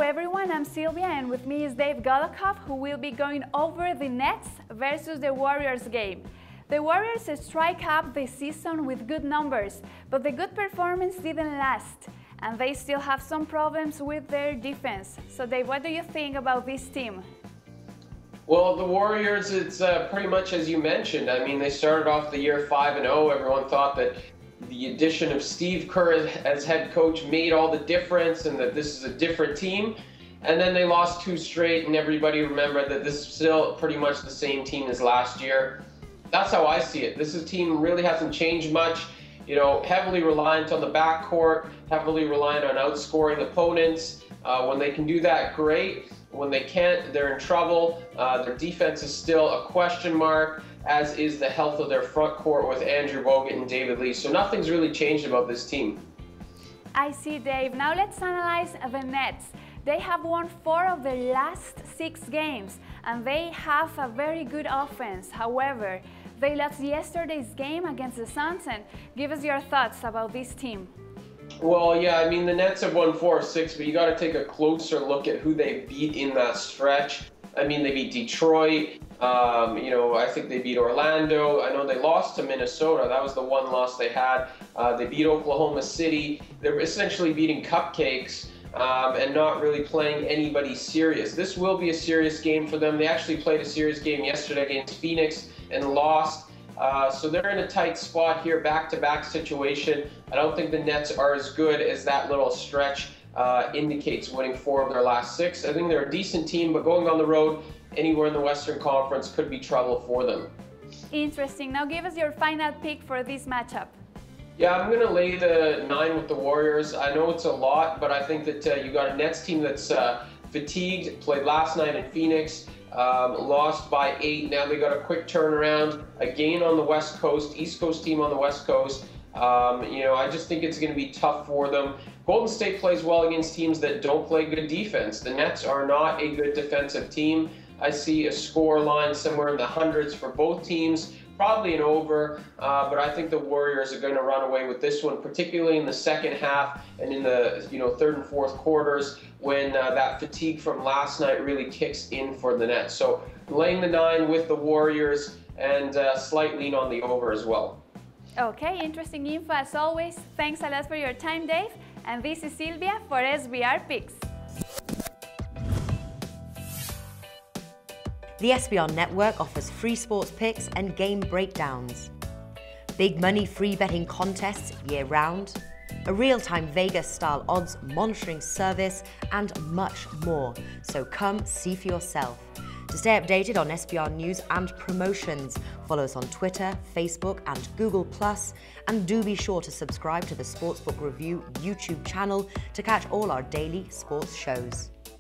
everyone, I'm Sylvia and with me is Dave Golokov, who will be going over the Nets versus the Warriors game. The Warriors strike up the season with good numbers, but the good performance didn't last and they still have some problems with their defense. So Dave, what do you think about this team? Well, the Warriors, it's pretty much as you mentioned. I mean, they started off the year 5-0. Everyone thought that the addition of Steve Kerr as head coach made all the difference and that this is a different team. And then they lost 2 straight and everybody remembered that this is still pretty much the same team as last year. That's how I see it. This team really hasn't changed much. You know, heavily reliant on the backcourt, heavily reliant on outscoring opponents. When they can do that, great. When they can't, they're in trouble. Their defense is still a question mark, as is the health of their front court with Andrew Bogut and David Lee. So nothing's really changed about this team. I see, Dave. Now let's analyze the Nets. They have won 4 of their last 6 games and they have a very good offense. However, they lost yesterday's game against the Suns. And give us your thoughts about this team. Well, yeah, I mean, the Nets have won 4 of 6, but you got to take a closer look at who they beat in that stretch. I mean, they beat Detroit. You know, I think they beat Orlando. I know they lost to Minnesota. That was the one loss they had. They beat Oklahoma City. They're essentially beating cupcakes and not really playing anybody serious. This will be a serious game for them. They actually played a serious game yesterday against Phoenix and lost. So they're in a tight spot here, back-to-back situation. I don't think the Nets are as good as that little stretch indicates, winning 4 of their last 6. I think they're a decent team, but going on the road anywhere in the Western Conference could be trouble for them. Interesting. Now give us your final pick for this matchup. Yeah, I'm going to lay the 9 with the Warriors. I know it's a lot, but I think that you got a Nets team that's fatigued, played last night in Phoenix. Lost by 8. Now they got a quick turnaround again on the West Coast, East Coast team on the West Coast. You know, I just think it's going to be tough for them. Golden State plays well against teams that don't play good defense. The Nets are not a good defensive team. I see a score line somewhere in the hundreds for both teams, probably an over, but I think the Warriors are going to run away with this one, particularly in the second half and in the 3rd and 4th quarters when that fatigue from last night really kicks in for the Nets. So laying the 9 with the Warriors and slight lean on the over as well. Okay, interesting info as always. Thanks a lot for your time, Dave. And this is Sylvia for SBR Picks. The SBR Network offers free sports picks and game breakdowns, big money free betting contests year-round, a real-time Vegas-style odds monitoring service, and much more. So come see for yourself. To stay updated on SBR news and promotions, follow us on Twitter, Facebook, and Google+, and do be sure to subscribe to the Sportsbook Review YouTube channel to catch all our daily sports shows.